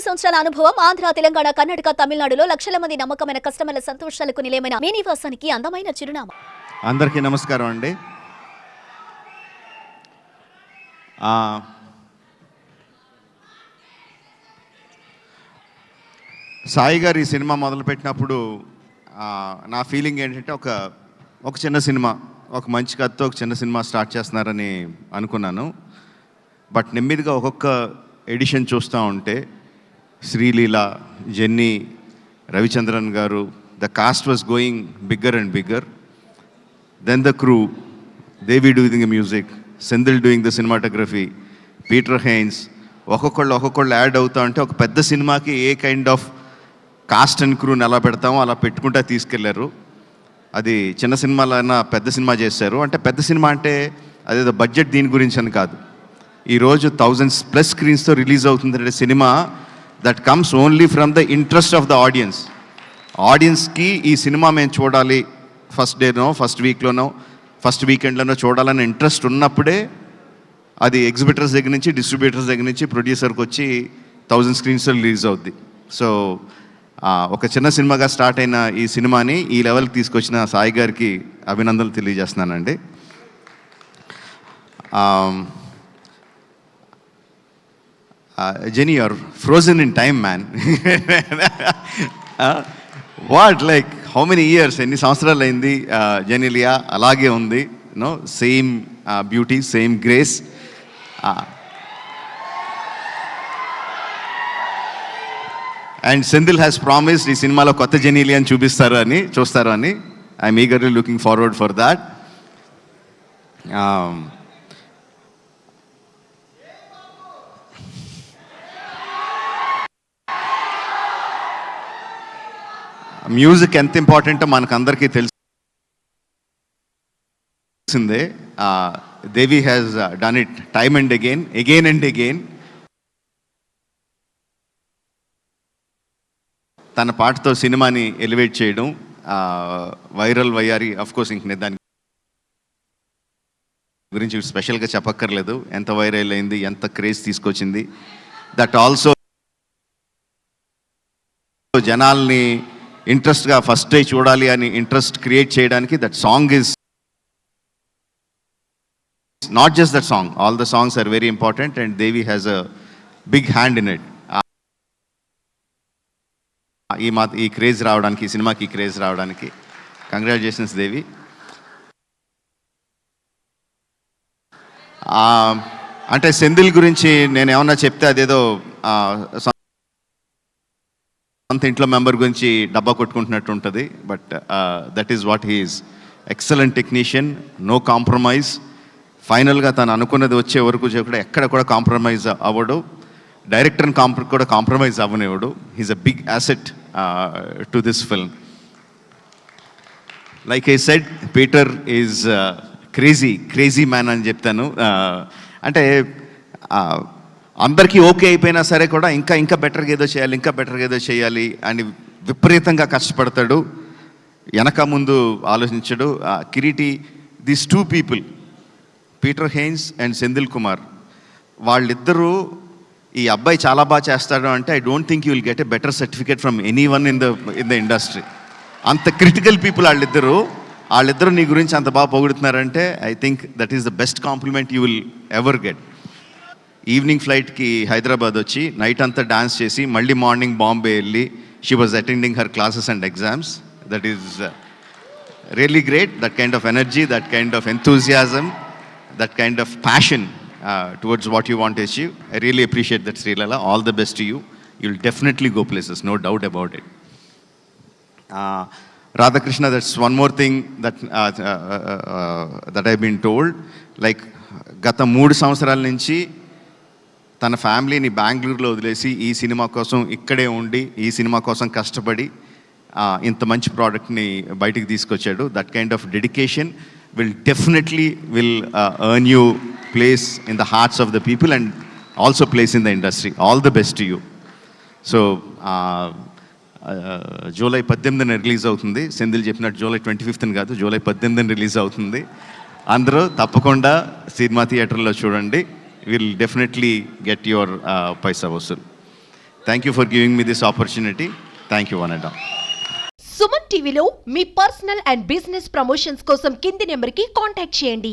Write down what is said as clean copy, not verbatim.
సంవత్సరాల అనుభవం ఆంధ్ర, తెలంగాణ, కర్ణాటక, తమిళనాడులో లక్షల మంది నమ్మకమైన కస్టమర్ల సంతోషాలకు నిలయమైన మీ నివాసానికి అందమైన చిరునామా. అందరికీ నమస్కారం అండి. సాయి గారు ఈ సినిమా మొదలుపెట్టినప్పుడు నా ఫీలింగ్ ఏంటంటే ఒక చిన్న సినిమా, ఒక మంచి కథతో ఒక చిన్న సినిమా స్టార్ట్ చేస్తున్నారని అనుకున్నాను. బట్ నెమ్మదిగా ఒక్కొక్క ఎడిషన్ చూస్తూ ఉంటే Sreeleela, Jenny, Ravichandran garu, the cast was going bigger and bigger. Then the crew, Devi doing the music, Senthil doing the cinematography, Peter Heins, ఒక్కొక్కళ్ళు యాడ్ అవుతా ఉంటే ఒక పెద్ద సినిమాకి a kind of cast and క్రూని ఎలా పెడతామో అలా పెట్టుకుంటా తీసుకెళ్లారు. అది చిన్న సినిమాలైనా పెద్ద సినిమా చేశారు. అంటే పెద్ద సినిమా అంటే అదేదో బడ్జెట్ దీని గురించి అని కాదు. ఈరోజు 1000+ స్క్రీన్స్తో రిలీజ్ అవుతుందంటే cinema that comes only from the interest of the ఆడియన్స్కి ఈ సినిమా మేము చూడాలి, ఫస్ట్ డేనో, ఫస్ట్ వీక్లోనో, ఫస్ట్ వీకెండ్లోనో చూడాలని ఇంట్రెస్ట్ ఉన్నప్పుడే అది ఎగ్జిబిటర్స్ దగ్గర నుంచి, డిస్ట్రిబ్యూటర్స్ దగ్గర నుంచి ప్రొడ్యూసర్కి వచ్చి 1000 స్క్రీన్స్తో రిలీజ్ అవుద్ది. సో ఒక చిన్న సినిమాగా స్టార్ట్ అయిన ఈ సినిమాని ఈ లెవెల్కి తీసుకొచ్చిన సాయి గారికి అభినందనలు తెలియజేస్తున్నానండి. Jenny, you're frozen in time, man. What, like, how many years? ఎన్ని సంవత్సరాలు అయింది జెనీలియా అలాగే ఉంది, no, same beauty, same grace. And Senthil has promised ఈ సినిమాలో కొత్త జెనీలియాని చూస్తారు అని I'm eagerly looking forward for that. Music ఎంత ఇంపార్టెంటో మనకు అందరికీ తెలిసిందే. Devi has done it time and again and again. తన పాటతో సినిమాని ఎలివేట్ చేయడం, వైరల్ వయ్యారి, అఫ్కోర్స్ ఇంక దాని గురించి స్పెషల్గా చెప్పక్కర్లేదు. ఎంత వైరల్ అయింది, ఎంత క్రేజ్ తీసుకొచ్చింది. దట్ ఆల్సో జనాల్ని ఇంట్రెస్ట్గా ఫస్ట్ డే చూడాలి అని ఇంట్రెస్ట్ క్రియేట్ చేయడానికి that song is not just that song, all the songs are very important and Devi has a big hand in it. ఈ క్రేజ్ రావడానికి, ఈ సినిమాకి క్రేజ్ రావడానికి కంగ్రాచులేషన్స్ దేవి. అంటే సెంధిల్ గురించి నేను ఏమన్నా చెప్తే అదేదో సొంత ఇంట్లో మెంబర్ గురించి డబ్బా కొట్టుకుంటున్నట్టు ఉంటుంది. But that is what he is. Excellent technician, no compromise. ఫైనల్గా తను అనుకున్నది వచ్చే వరకు కూడా ఎక్కడ కూడా కాంప్రమైజ్ అవ్వడు. డైరెక్టర్ని కూడా కాంప్రమైజ్ అవ్వనివ్వడు. He's a big asset to this film. Like I said, Peter is crazy man అని చెప్తాను. అంటే అందరికీ ఓకే అయిపోయినా సరే కూడా ఇంకా బెటర్గా ఏదో చేయాలి అని విపరీతంగా కష్టపడతాడు. వెనక ముందు ఆలోచించడు. Kireeti, these 2 people, Peter Hein and Senthil Kumar, వాళ్ళిద్దరూ ఈ అబ్బాయి చాలా బాగా చేస్తాడు అంటే I don't think you will get a better certificate from anyone in the industry. అంత క్రిటికల్ పీపుల్ వాళ్ళిద్దరూ నీ గురించి అంత బాగా పొగుడుతున్నారంటే I think that is the best compliment you will ever get. Evening ఫ్లైట్కి హైదరాబాద్ వచ్చి నైట్ అంతా డాన్స్ చేసి మళ్ళీ మార్నింగ్ బాంబే వెళ్ళి she was attending her classes and exams. That is really great. That kind of energy, that kind of enthusiasm, that kind of passion towards what you want to achieve. I really appreciate that, Srilala. All the best to you. You'll definitely go places, no doubt about it. Radhakrishna, that's one more thing that I've been told. Like, గత 3 సంవత్సరాల నుంచి తన ఫ్యామిలీని బెంగళూరులో వదిలేసి ఈ cinema కోసం ఇక్కడే ఉండి, ఈ సినిమా కోసం కష్టపడి ఇంత మంచి ప్రోడక్ట్ని బయటికి తీసుకొచ్చాడు. That kind of dedication will definitely earn you place in the hearts of the people and also place in the industry. All the best to you. So July 18న రిలీజ్ అవుతుంది. సెంధిల్ చెప్పినట్టు జూలై 25న కాదు, జూలై 18న release అవుతుంది. అందరూ తప్పకుండా cinema థియేటర్లో చూడండి. Will definitely get your paisa vasool. Thank you for giving me this opportunity. Thank you one and all. Suman టీవీలో మీ పర్సనల్ అండ్ బిజినెస్ ప్రమోషన్స్ కోసం కింది నెంబర్కి కాంటాక్ట్ చేయండి.